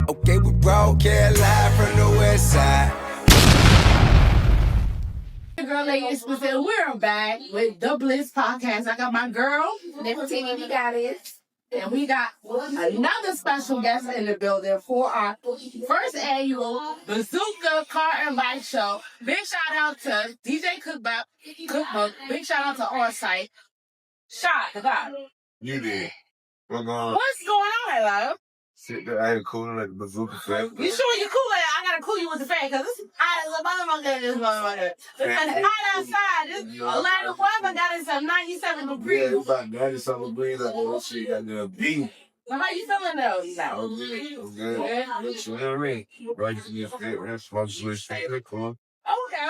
Okay, we broadcast live from the west side. Girl, ladies, we're back with the Bliss Podcast. I got my girl, Nicotine, we got it. And we got another special guest in the building for our first annual Bazooka Car and Bike Show. Big shout out to DJ Cookbook. Big shout out to On Site. Shad, the guy. You did. What's going on? What's going on, love? Sit there, I ain't cooling like the bazooka fest. You sure you cool? I gotta cool you with the fan because it's hot as a motherfucker. This motherfucker. It's hot outside. This Atlanta weather got it some 97 degrees. Yeah, it's about 90-something degrees. Like, oh shit, got the beat. So how you feeling though? I'm good. I'm good. You know what I mean? Right, you just fit. That's supposed to switch fit. Cool.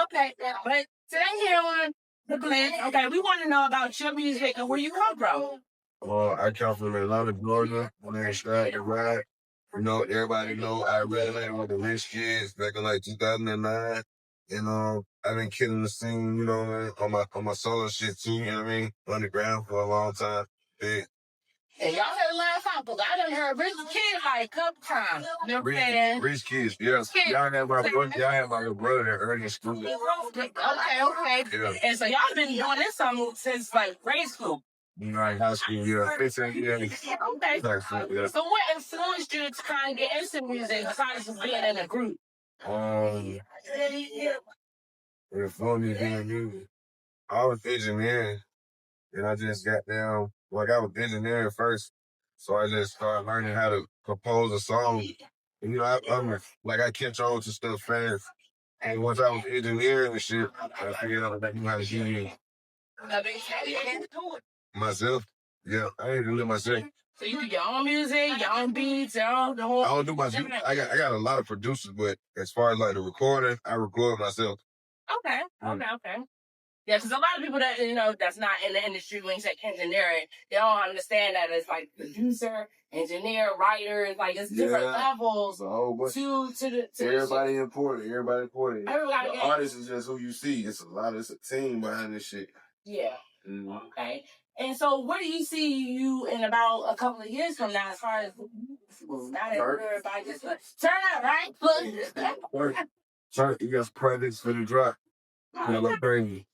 Okay. But today here on the Blend, okay, we want to know about your music and where you come from. Well, I come from Atlanta, Georgia. When I started to ride, you know, everybody know I read Atlanta with the Rich Kids back in like 2009. And I've been killing the scene, you know, on my solo shit too, you know what I mean? Underground for a long time. Big. And y'all heard last time, because I done heard Rich Kid like a couple times. You know what I'm saying? Rich Kids, yes. Y'all have my little brother that early in school. Okay. Yeah. And so y'all been doing this song since like grade school. You know, like high school, yeah. 15 years. Okay. Yeah. So what influenced you to kind of get into music besides just being in a group? It informed me being music. I was engineering, and I just got down, like I was engineering first, so I just started learning how to compose a song. And, you know, I catch on to stuff fast. And once I was engineering and shit, I figured out that I knew how to do it myself. Yeah, I ain't do it myself. So you do your own music, your own beats, the whole. I don't do my music. I got a lot of producers, but as far as like the recording, I record myself. Okay. Yeah, because a lot of people that, you know, that's not in the industry, when you say engineering, they don't understand that it's like producer, engineer, writer, it's like it's different levels to everybody important. Everybody. The get artist is just who you see. It's a team behind this shit. Yeah. Mm-hmm. Okay. And so where do you see you in about a couple of years from now as far as not everybody just turn up, right? Turn, you got projects for the drop. You know, crazy.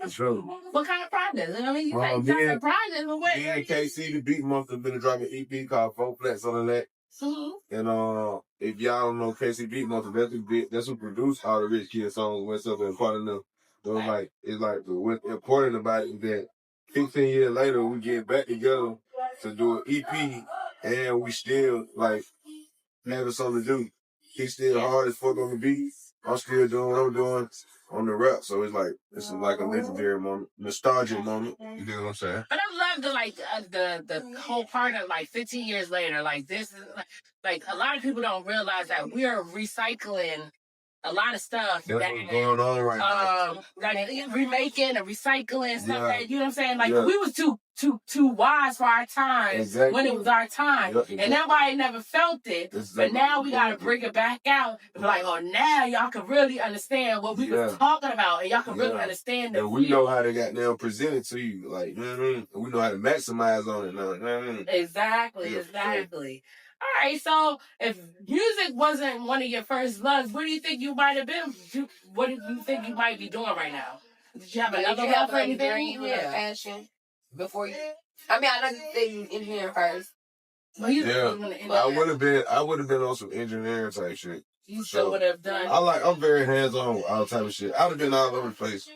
Sure. What kind of projects? I mean, you say different projects, but what? Me and KC, the Beat Monster, been dropping an EP called 4 Flats on the Net. Mm-hmm. And if y'all don't know KC Beat Monster, that's who produced all the Rich Kid songs, what's up and part of them. So what's important about it is that 15 years later, we get back together to do an EP, and we still, like, having something to do. He's still hard as fuck on the beat. I'm still doing what I'm doing on the rap. So it's like a legendary moment, nostalgic moment. You know what I'm saying? But I love the whole part of like 15 years later. Like this is like a lot of people don't realize that we are recycling a lot of stuff that's what's going on right now. Like remaking and recycling stuff that, you know what I'm saying? Like we was too wise for our time when it was our time. And nobody never felt it. But now we gotta bring it back out and be like, oh, now y'all can really understand what we was talking about, and y'all can really understand it. And we know how to get now presented to you. Like, you know what I mean? And we know how to maximize on it now. You know what I mean? Exactly. All right, so if music wasn't one of your first loves, what do you think you might have been? What do you think you might be doing right now? Did you have another love for anything? Passion before you. I mean, I know you said you engineer first. Well, I would have been on some engineering type shit. You still would have done. I'm very hands on with all type of shit. I would have been all over the place.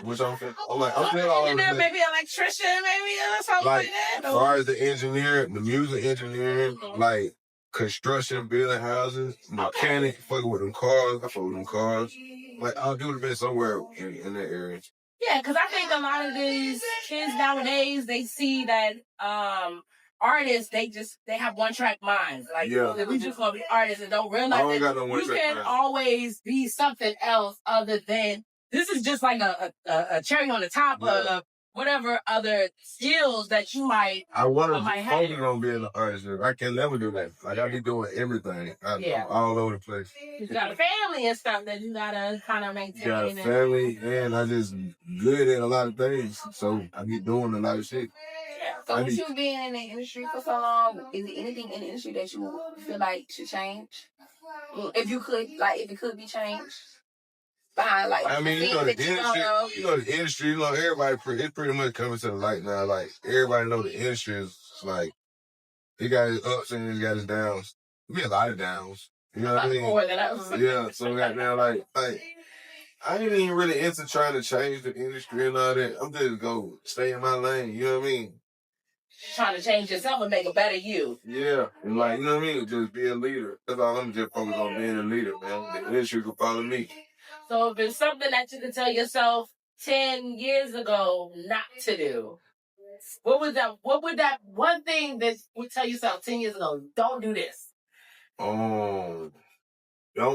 Which I'm still all over the place. Maybe electrician, maybe or something like that. As far as the engineering, the music engineering, like construction, building houses, mechanic, fucking with them cars. I fuck with them cars. Like, I would have been somewhere in that area. Yeah, because I think a lot of these kids nowadays, they see that artists, they have one-track minds. Like, we just want to be artists and don't realize that you can always be something else other than, this is just like a cherry on the top of whatever other skills that you might I want to focus on being an artist. I can never do that. Like, I be doing everything. I'm all over the place. You got a family and stuff that you gotta kind of maintain. Got a family, and I just good at a lot of things. So I be doing a lot of shit. Yeah. So with you being in the industry for so long, is there anything in the industry that you feel like should change? If it could be changed? Behind I mean, the industry, everybody, it's pretty much coming to the light now. Like, everybody know the industry is, like, it got its ups and it got its downs. It be a lot of downs. You know what I mean? More than us. Yeah, so got now, like, I ain't even really into trying to change the industry and all that. I'm just go stay in my lane, you know what I mean? Trying to change yourself and make a better you. Yeah, and like, you know what I mean? Just be a leader. That's all. I'm just focused on being a leader, man. The industry can follow me. So if it's something that you can tell yourself 10 years ago not to do, what would that one thing that would tell yourself 10 years ago, don't do this? Don't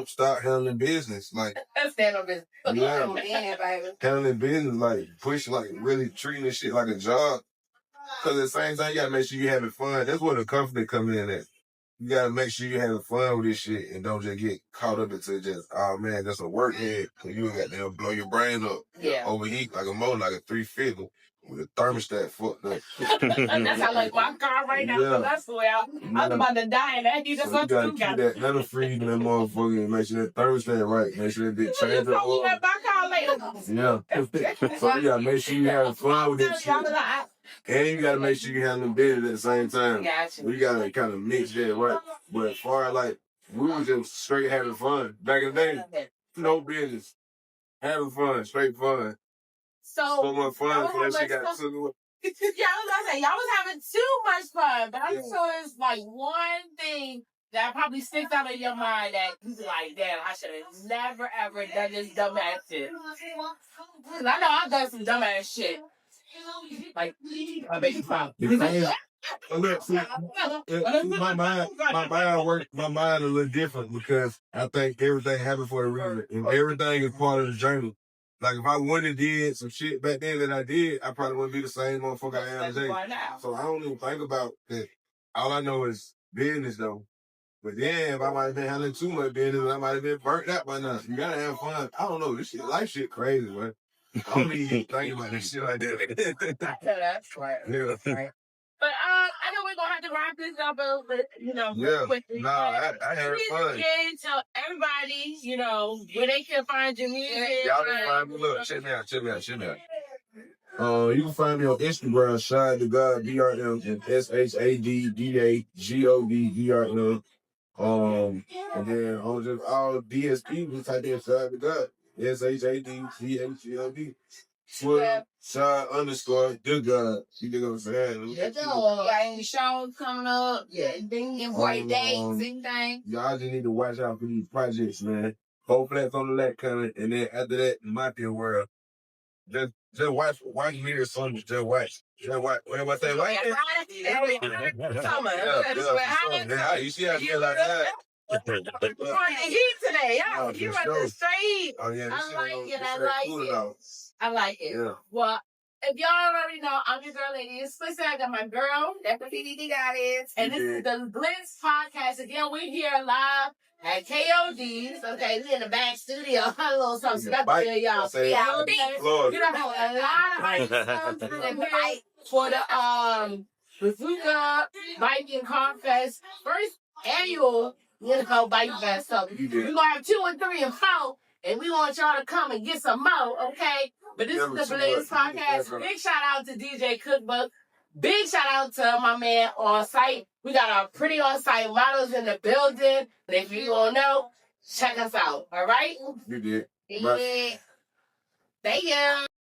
start handling business. Like, stand on business. Handling business, like, really treating this shit like a job. Because at the same time, you gotta make sure you're having fun. That's where the confidence come in at. You gotta make sure you're having fun with this shit and don't just get caught up into just, oh man, that's a work head. Cause you got to blow your brain up. Yeah. Overheat like a 350 with a thermostat fucked up. That's how like my car right now. Yeah. That's the way I'm about to die and that. You just want to keep that. Let them freeze that motherfucker and make sure that thermostat right. Make sure that bitch change the oil. My car later. Yeah. So you gotta make sure you having fun with this shit. And you gotta make sure you handle business at the same time. Gotcha. You gotta kind of mix that right. But as far as like, we was just straight having fun. Back in the day, no business. Having fun, straight fun. So much fun. That shit got took away. Yeah, I was gonna say, y'all was having too much fun. But I'm sure it's like one thing that probably sticks out in your mind that you be like, damn, I should have never ever done this dumbass shit. Cause I know I've done some dumbass shit. Like, my baby pop. Look, see, my mind a little different because I think everything happened for a reason, and everything is part of the journey. Like if I wouldn't have did some shit back then that I did, I probably wouldn't be the same motherfucker I am today. So I don't even think about that. All I know is business though. But then if I might have been handling too much business, I might have been burnt out by now. You gotta have fun. I don't know. This shit, life shit crazy, man. I don't even think about this shit like that. That's right. Yeah. Right. But I know we're gonna have to wrap this up a little bit, quickly. No, I had fun. Again, tell everybody, where they can find your music. Y'all can find me. Look, check me out. You can find me on Instagram, Shad the God, BRM, and SHADDAGOD, and then on just all DSP, we type in Shad the God, SHADDGHGOD. Twitter, Shad _ the God. You know what I'm saying? Got any shows coming up? Yeah, white dates, anything? Y'all just need to watch out for these projects, man. 4 Flats on the Lap coming, and then after that, my dear world. Just watch me or something. Just watch. What am I saying? Yeah, you see how I feel like that? You're on the heat today. You're on the street. Oh, yeah. I like it. Yeah. Well, if y'all already know, I'm your girl, lady. Explicit. I got my girl. That's what PDD got is. And this is the Blitz Podcast. Again, we're here live at KOD's. Okay, we're in the back studio. A little something special here, y'all. Florida. You know, a lot of hype for the Bazooka Bike and Car Fest first annual Bike Fest. So we're gonna have 2 and 3 and 4, and we want y'all to come and get some more, okay? But this is the Blitz Podcast. Big shout out to DJ Cookbook. Big shout out to my man on site. We got our pretty on site models in the building. And if you don't know, check us out. All right? You did. Yeah. Thank you.